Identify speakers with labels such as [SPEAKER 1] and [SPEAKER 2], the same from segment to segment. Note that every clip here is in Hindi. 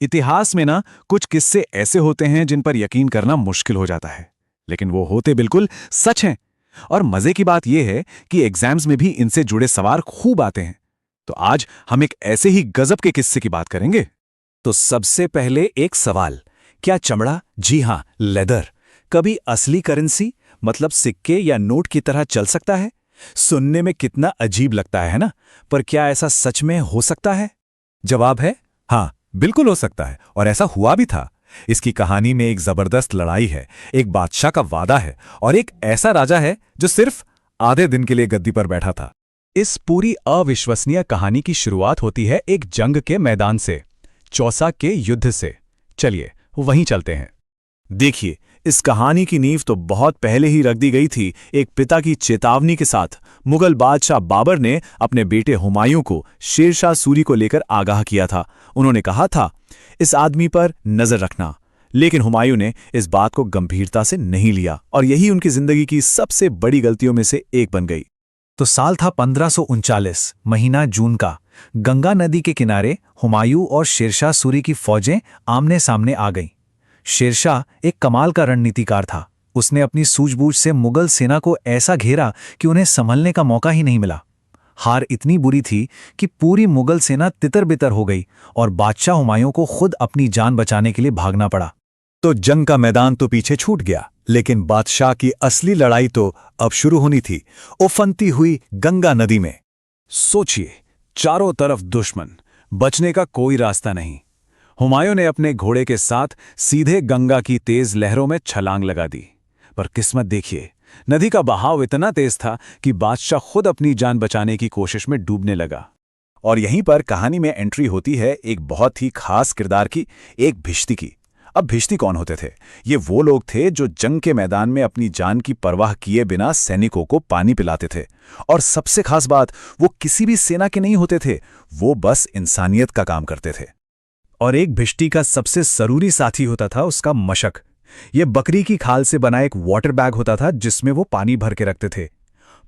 [SPEAKER 1] इतिहास में ना कुछ किस्से ऐसे होते हैं जिन पर यकीन करना मुश्किल हो जाता है, लेकिन वो होते बिल्कुल सच हैं। और मजे की बात यह है कि एग्जाम्स में भी इनसे जुड़े सवाल खूब आते हैं। तो आज हम एक ऐसे ही गजब के किस्से की बात करेंगे। तो सबसे पहले एक सवाल, क्या चमड़ा, जी हां लेदर, कभी असली करेंसी मतलब सिक्के या नोट की तरह चल सकता है? सुनने में कितना अजीब लगता है ना, पर क्या ऐसा सच में हो सकता है? जवाब है हाँ, बिल्कुल हो सकता है, और ऐसा हुआ भी था। इसकी कहानी में एक जबरदस्त लड़ाई है, एक बादशाह का वादा है, और एक ऐसा राजा है जो सिर्फ आधे दिन के लिए गद्दी पर बैठा था। इस पूरी अविश्वसनीय कहानी की शुरुआत होती है एक जंग के मैदान से, चौसा के युद्ध से। चलिए वहीं चलते हैं। देखिए, इस कहानी की नींव तो बहुत पहले ही रख दी गई थी, एक पिता की चेतावनी के साथ। मुगल बादशाह बाबर ने अपने बेटे हुमायूं को शेरशाह सूरी को लेकर आगाह किया था। उन्होंने कहा था, इस आदमी पर नजर रखना। लेकिन हुमायूं ने इस बात को गंभीरता से नहीं लिया, और यही उनकी जिंदगी की सबसे बड़ी गलतियों में से एक बन गई। तो साल था 1539, महीना जून का। गंगा नदी के किनारे हुमायूं और शेरशाह सूरी की फौजें आमने सामने आ गईं। शेरशाह एक कमाल का रणनीतिकार था। उसने अपनी सूझबूझ से मुगल सेना को ऐसा घेरा कि उन्हें संभलने का मौका ही नहीं मिला। हार इतनी बुरी थी कि पूरी मुगल सेना तितर-बितर हो गई और बादशाह हुमायूं को खुद अपनी जान बचाने के लिए भागना पड़ा। तो जंग का मैदान तो पीछे छूट गया, लेकिन बादशाह की असली लड़ाई तो अब शुरू होनी थी, उफनती हुई गंगा नदी में। सोचिए, चारों तरफ दुश्मन, बचने का कोई रास्ता नहीं। हुमायूं ने अपने घोड़े के साथ सीधे गंगा की तेज लहरों में छलांग लगा दी। पर किस्मत देखिए, नदी का बहाव इतना तेज था कि बादशाह खुद अपनी जान बचाने की कोशिश में डूबने लगा। और यहीं पर कहानी में एंट्री होती है एक बहुत ही खास किरदार की, एक भिश्ती की। अब भिश्ती कौन होते थे? ये वो लोग थे जो जंग के मैदान में अपनी जान की परवाह किए बिना सैनिकों को पानी पिलाते थे। और सबसे खास बात, वो किसी भी सेना के नहीं होते थे, वो बस इंसानियत का काम करते थे। और एक भिश्ती का सबसे जरूरी साथी होता था उसका मशक। यह बकरी की खाल से बना एक वाटर बैग होता था जिसमें वो पानी भर के रखते थे।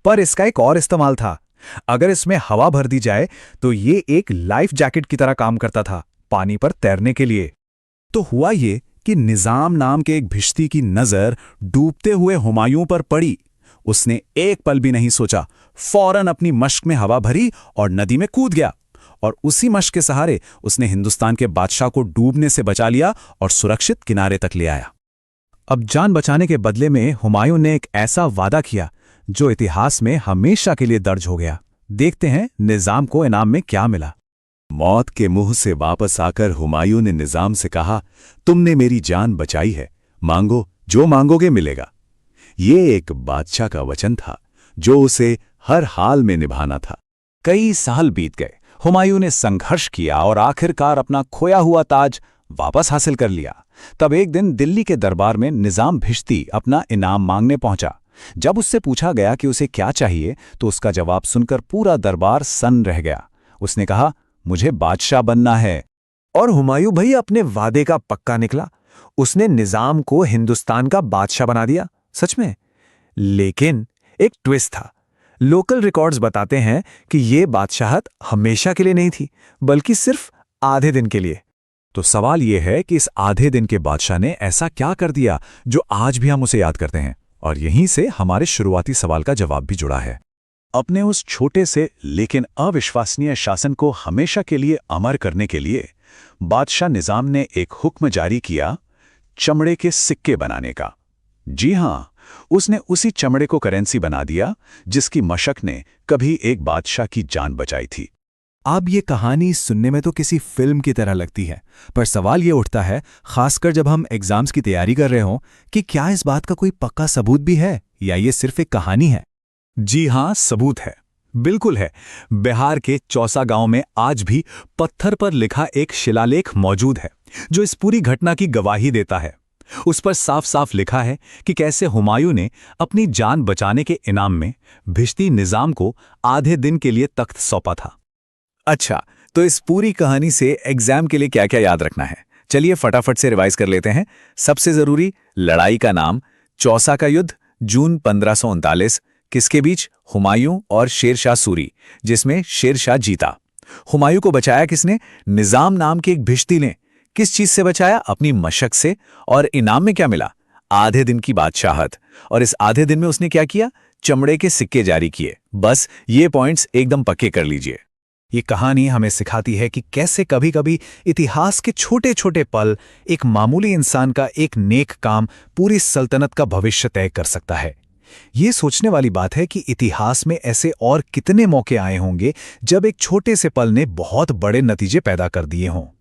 [SPEAKER 1] पर इसका एक और इस्तेमाल था। अगर इसमें हवा भर दी जाए तो ये एक लाइफ जैकेट की तरह काम करता था, पानी पर तैरने के लिए। तो हुआ ये कि निजाम नाम के एक भिश्ती की नजर डूबते हुए हुमायूं पर पड़ी। उसने एक पल भी नहीं सोचा, फौरन अपनी मश्क में हवा भरी और नदी में कूद गया। और उसी मश्क के सहारे उसने हिंदुस्तान के बादशाह को डूबने से बचा लिया और सुरक्षित किनारे तक ले आया। अब जान बचाने के बदले में हुमायूं ने एक ऐसा वादा किया जो इतिहास में हमेशा के लिए दर्ज हो गया। देखते हैं निजाम को इनाम में क्या मिला। मौत के मुंह से वापस आकर हुमायूं ने निजाम से कहा, तुमने मेरी जान बचाई है, मांगो, जो मांगोगे मिलेगा। ये एक बादशाह का वचन था जो उसे हर हाल में निभाना था। कई साल बीत गए, हुमायूं ने संघर्ष किया और आखिरकार अपना खोया हुआ ताज वापस हासिल कर लिया। तब एक दिन दिल्ली के दरबार में निजाम भिश्ती अपना इनाम मांगने पहुंचा। जब उससे पूछा गया कि उसे क्या चाहिए, तो उसका जवाब सुनकर पूरा दरबार सन्न रह गया। उसने कहा, मुझे बादशाह बनना है। और हुमायूं भाई अपने वादे का पक्का निकला। उसने निजाम को हिंदुस्तान का बादशाह बना दिया, सच में। लेकिन एक ट्विस्ट था। लोकल रिकॉर्ड्स बताते हैं कि यह बादशाहत हमेशा के लिए नहीं थी, बल्कि सिर्फ आधे दिन के लिए। तो सवाल यह है कि इस आधे दिन के बादशाह ने ऐसा क्या कर दिया जो आज भी हम उसे याद करते हैं? और यहीं से हमारे शुरुआती सवाल का जवाब भी जुड़ा है। अपने उस छोटे से लेकिन अविश्वसनीय शासन को हमेशा के लिए अमर करने के लिए बादशाह निजाम ने एक हुक्म जारी किया, चमड़े के सिक्के बनाने का। जी हां, उसने उसी चमड़े को करेंसी बना दिया जिसकी मशक ने कभी एक बादशाह की जान बचाई थी। अब ये कहानी सुनने में तो किसी फिल्म की तरह लगती है, पर सवाल ये उठता है, खासकर जब हम एग्जाम्स की तैयारी कर रहे हों, कि क्या इस बात का कोई पक्का सबूत भी है या ये सिर्फ एक कहानी है? जी हां, सबूत है, बिल्कुल है। बिहार के चौसा गांव में आज भी पत्थर पर लिखा एक शिलालेख मौजूद है जो इस पूरी घटना की गवाही देता है। उस पर साफ साफ लिखा है कि कैसे हुमायूं ने अपनी जान बचाने के इनाम में भिश्ती निजाम को आधे दिन के लिए तख्त सौंपा था। अच्छा, तो इस पूरी कहानी से एग्जाम के लिए क्या क्या याद रखना है? चलिए फटाफट से रिवाइज कर लेते हैं। सबसे जरूरी, लड़ाई का नाम चौसा का युद्ध, जून 1539। किसके बीच? हुमायूं और शेरशाह सूरी, जिसमें शेरशाह जीता। हुमायूं को बचाया किसने? निजाम नाम के एक भिश्ती ने।
[SPEAKER 2] किस चीज से बचाया? अपनी मशक से। और इनाम में क्या मिला? आधे दिन की बादशाहत। और इस आधे दिन में उसने क्या किया? चमड़े के सिक्के जारी किए। बस ये पॉइंट्स एकदम पक्के कर लीजिए।
[SPEAKER 1] ये कहानी हमें सिखाती है कि कैसे कभी-कभी इतिहास के छोटे-छोटे पल, एक मामूली इंसान का एक नेक काम पूरी सल्तनत का भविष्य तय कर सकता है। ये सोचने वाली बात है कि इतिहास में ऐसे और कितने मौके आए होंगे जब एक छोटे से पल ने बहुत बड़े नतीजे पैदा कर दिए हों।